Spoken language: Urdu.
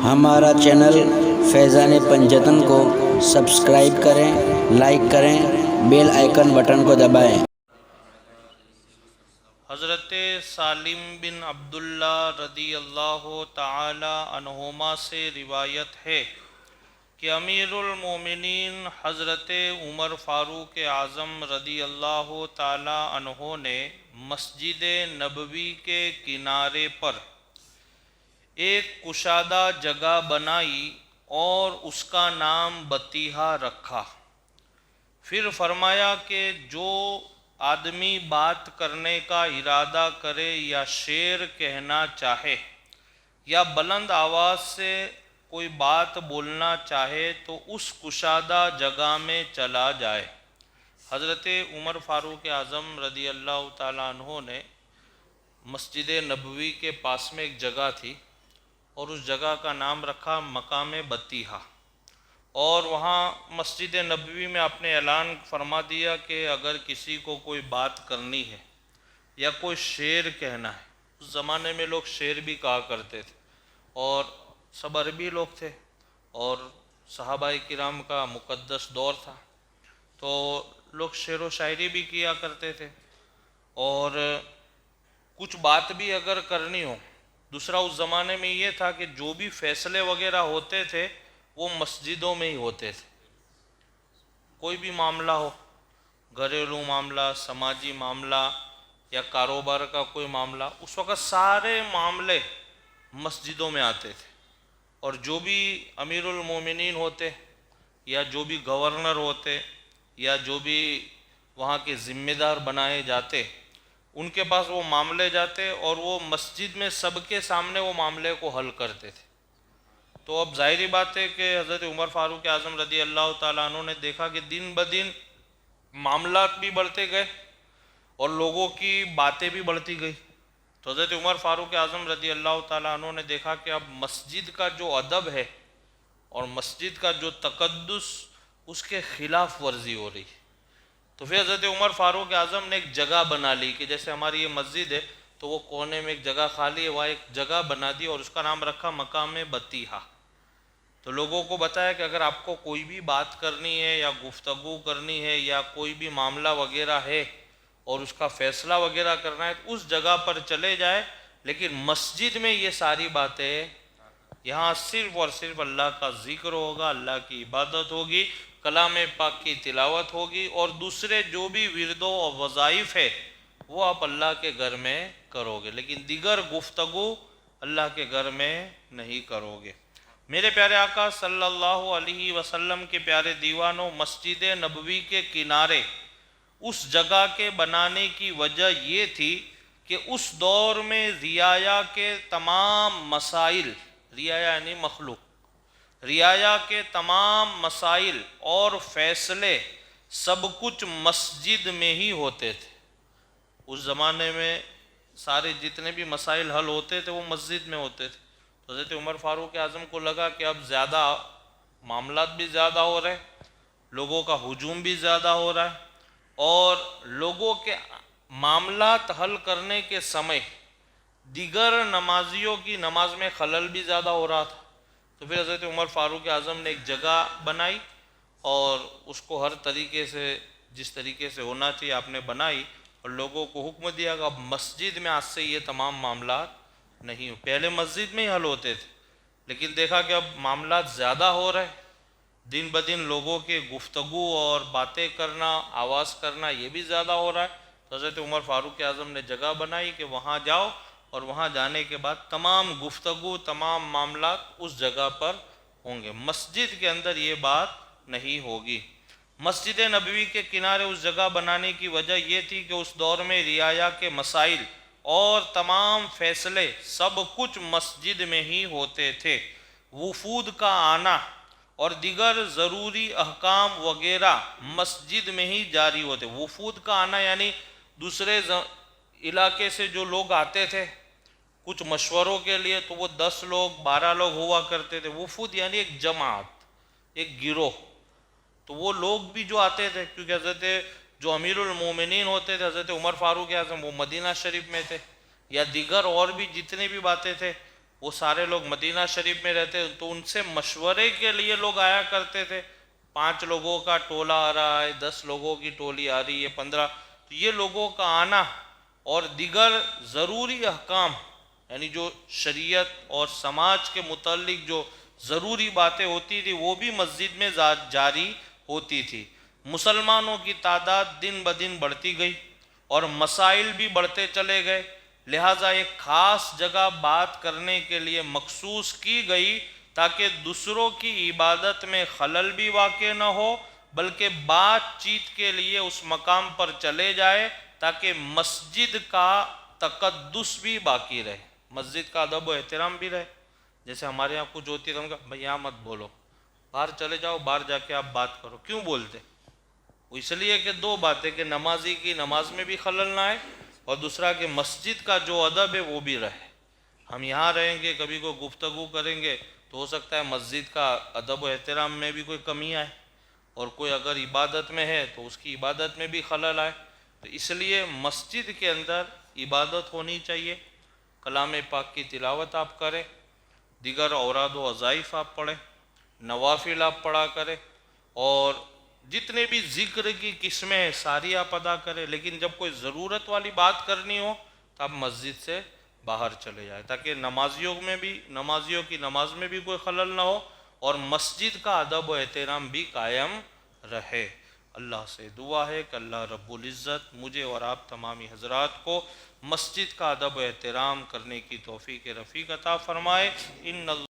ہمارا چینل فیضان پنجتن کو سبسکرائب کریں، لائک کریں، بیل آئیکن بٹن کو دبائیں۔ حضرت سالم بن عبداللہ رضی اللہ تعالی عنہما سے روایت ہے کہ امیر المومنین حضرت عمر فاروق اعظم رضی اللہ تعالی عنہ نے مسجد نبوی کے کنارے پر ایک کشادہ جگہ بنائی اور اس کا نام بطیحہ رکھا۔ پھر فرمایا کہ جو آدمی بات کرنے کا ارادہ کرے یا شعر کہنا چاہے یا بلند آواز سے کوئی بات بولنا چاہے تو اس کشادہ جگہ میں چلا جائے۔ حضرت عمر فاروق اعظم رضی اللہ تعالیٰ عنہ نے مسجد نبوی کے پاس میں ایک جگہ تھی اور اس جگہ کا نام رکھا مقام بطیحہ، اور وہاں مسجد نبوی میں آپ نے اعلان فرما دیا کہ اگر کسی کو کوئی بات کرنی ہے یا کوئی شعر کہنا ہے، اس زمانے میں لوگ شعر بھی کہا کرتے تھے اور سب عربی لوگ تھے اور صحابہ کرام کا مقدس دور تھا، تو لوگ شعر و شاعری بھی کیا کرتے تھے، اور کچھ بات بھی اگر کرنی ہو۔ دوسرا اس زمانے میں یہ تھا کہ جو بھی فیصلے وغیرہ ہوتے تھے وہ مسجدوں میں ہی ہوتے تھے۔ کوئی بھی معاملہ ہو، گھریلو معاملہ، سماجی معاملہ یا کاروبار کا کوئی معاملہ، اس وقت سارے معاملے مسجدوں میں آتے تھے، اور جو بھی امیر المومنین ہوتے یا جو بھی گورنر ہوتے یا جو بھی وہاں کے ذمہ دار بنائے جاتے، ان کے پاس وہ معاملے جاتے اور وہ مسجد میں سب کے سامنے وہ معاملے کو حل کرتے تھے۔ تو اب ظاہری بات ہے کہ حضرت عمر فاروق اعظم رضی اللہ تعالیٰ عنہ نے دیکھا کہ دن بدن معاملات بھی بڑھتے گئے اور لوگوں کی باتیں بھی بڑھتی گئی، تو حضرت عمر فاروق اعظم رضی اللہ تعالیٰ عنہ نے دیکھا کہ اب مسجد کا جو ادب ہے اور مسجد کا جو تقدس، اس کے خلاف ورزی ہو رہی ہے۔ تو پھر حضرت عمر فاروق اعظم نے ایک جگہ بنا لی کہ جیسے ہماری یہ مسجد ہے تو وہ کونے میں ایک جگہ خالی ہے، وہاں ایک جگہ بنا دی اور اس کا نام رکھا مقام بطیحہ۔ تو لوگوں کو بتایا کہ اگر آپ کو کوئی بھی بات کرنی ہے یا گفتگو کرنی ہے یا کوئی بھی معاملہ وغیرہ ہے اور اس کا فیصلہ وغیرہ کرنا ہے تو اس جگہ پر چلے جائے، لیکن مسجد میں یہ ساری باتیں، یہاں صرف اور صرف اللہ کا ذکر ہوگا، اللہ کی عبادت ہوگی، کلام پاک کی تلاوت ہوگی، اور دوسرے جو بھی ورد و وظائف ہے وہ آپ اللہ کے گھر میں کرو گے، لیکن دیگر گفتگو اللہ کے گھر میں نہیں کرو گے۔ میرے پیارے آقا صلی اللہ علیہ وسلم کے پیارے دیوانوں، مسجد نبوی کے کنارے اس جگہ کے بنانے کی وجہ یہ تھی کہ اس دور میں رعایا کے تمام مسائل، رعایا یعنی مخلوق، رعایا کے تمام مسائل اور فیصلے سب کچھ مسجد میں ہی ہوتے تھے۔ اس زمانے میں سارے جتنے بھی مسائل حل ہوتے تھے وہ مسجد میں ہوتے تھے۔ تو حضرت عمر فاروق اعظم کو لگا کہ اب زیادہ معاملات بھی زیادہ ہو رہے، لوگوں کا ہجوم بھی زیادہ ہو رہا ہے، اور لوگوں کے معاملات حل کرنے کے سمے دیگر نمازیوں کی نماز میں خلل بھی زیادہ ہو رہا تھا۔ تو پھر حضرت عمر فاروق اعظم نے ایک جگہ بنائی اور اس کو ہر طریقے سے، جس طریقے سے ہونا چاہیے آپ نے بنائی، اور لوگوں کو حکم دیا کہ اب مسجد میں آج سے یہ تمام معاملات نہیں ہو۔ پہلے مسجد میں ہی حل ہوتے تھے، لیکن دیکھا کہ اب معاملات زیادہ ہو رہے، دن بدن لوگوں کے گفتگو اور باتیں کرنا، آواز کرنا یہ بھی زیادہ ہو رہا ہے، تو حضرت عمر فاروق اعظم نے جگہ بنائی کہ وہاں جاؤ، اور وہاں جانے کے بعد تمام گفتگو، تمام معاملات اس جگہ پر ہوں گے، مسجد کے اندر یہ بات نہیں ہوگی۔ مسجد نبوی کے کنارے اس جگہ بنانے کی وجہ یہ تھی کہ اس دور میں رعایا کے مسائل اور تمام فیصلے سب کچھ مسجد میں ہی ہوتے تھے۔ وفود کا آنا اور دیگر ضروری احکام وغیرہ مسجد میں ہی جاری ہوتے۔ وفود کا آنا یعنی دوسرے علاقے سے جو لوگ آتے تھے کچھ مشوروں کے لیے، تو وہ 10 لوگ 12 لوگ ہوا کرتے تھے۔ وفود یعنی ایک جماعت، ایک گروہ، تو وہ لوگ بھی جو آتے تھے، کیونکہ حضرت جو امیر المومنین ہوتے تھے حضرت عمر فاروق اعظم، وہ مدینہ شریف میں تھے، یا دیگر اور بھی جتنے بھی باتیں تھے وہ سارے لوگ مدینہ شریف میں رہتے، تو ان سے مشورے کے لیے لوگ آیا کرتے تھے. 5 لوگوں کا ٹولہ آ رہا ہے، 10 لوگوں کی ٹولی آ رہی ہے، 15، تو یہ لوگوں کا آنا اور دیگر ضروری احکام، یعنی جو شریعت اور سماج کے متعلق جو ضروری باتیں ہوتی تھی وہ بھی مسجد میں جاری ہوتی تھی. مسلمانوں کی تعداد دن بدن بڑھتی گئی اور مسائل بھی بڑھتے چلے گئے، لہٰذا ایک خاص جگہ بات کرنے کے لیے مخصوص کی گئی تاکہ دوسروں کی عبادت میں خلل بھی واقع نہ ہو، بلکہ بات چیت کے لیے اس مقام پر چلے جائے تاکہ مسجد کا تقدس بھی باقی رہے، مسجد کا ادب و احترام بھی رہے. جیسے ہمارے یہاں کچھ ہوتی ہے تو ہم کہا بھائی یہاں مت بولو، باہر چلے جاؤ، باہر جا کے آپ بات کرو. کیوں بولتے؟ وہ اس لیے کہ 2 باتیں، کہ نمازی کی نماز میں بھی خلل نہ آئے، اور دوسرا کہ مسجد کا جو ادب ہے وہ بھی رہے. ہم یہاں رہیں گے، کبھی کوئی گفتگو کریں گے تو ہو سکتا ہے مسجد کا ادب و احترام میں بھی کوئی کمی آئے، اور کوئی اگر عبادت میں ہے تو اس کی عبادت میں بھی خلل آئے. تو اس لیے مسجد کے اندر عبادت ہونی چاہیے، کلام پاک کی تلاوت آپ کریں، دیگر اوراد و وظائف آپ پڑھیں، نوافل آپ پڑھا کریں، اور جتنے بھی ذکر کی قسمیں ہیں ساری آپ ادا کریں. لیکن جب کوئی ضرورت والی بات کرنی ہو تو آپ مسجد سے باہر چلے جائیں تاکہ نمازیوں کی نماز میں بھی کوئی خلل نہ ہو اور مسجد کا ادب و احترام بھی قائم رہے. اللہ سے دعا ہے کہ اللہ رب العزت مجھے اور آپ تمامی حضرات کو مسجد کا ادب و احترام کرنے کی توفیق رفیق عطا فرمائے. ان